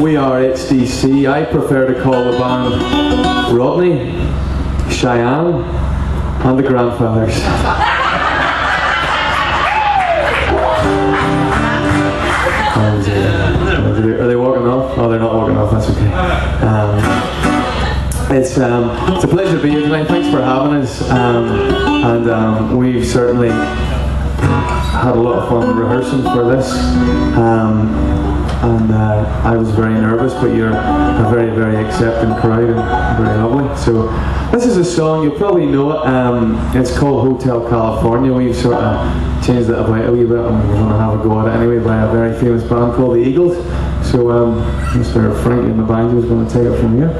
We are HDC. I prefer to call the band Rodney, Cheyenne, and the Grandfathers. Are they walking off? Oh, they're not walking off, that's okay. It's a pleasure to be here tonight. Thanks for having us. We've certainly had a lot of fun rehearsing for this. I was very nervous, but you're a very, very accepting crowd and very lovely. So this is a song, you'll probably know it. It's called Hotel California. We've sort of changed it about a wee bit, and we're going to have a go at it anyway by a very famous band called the Eagles. So Mr. Frankie in the banjo is going to take it from here.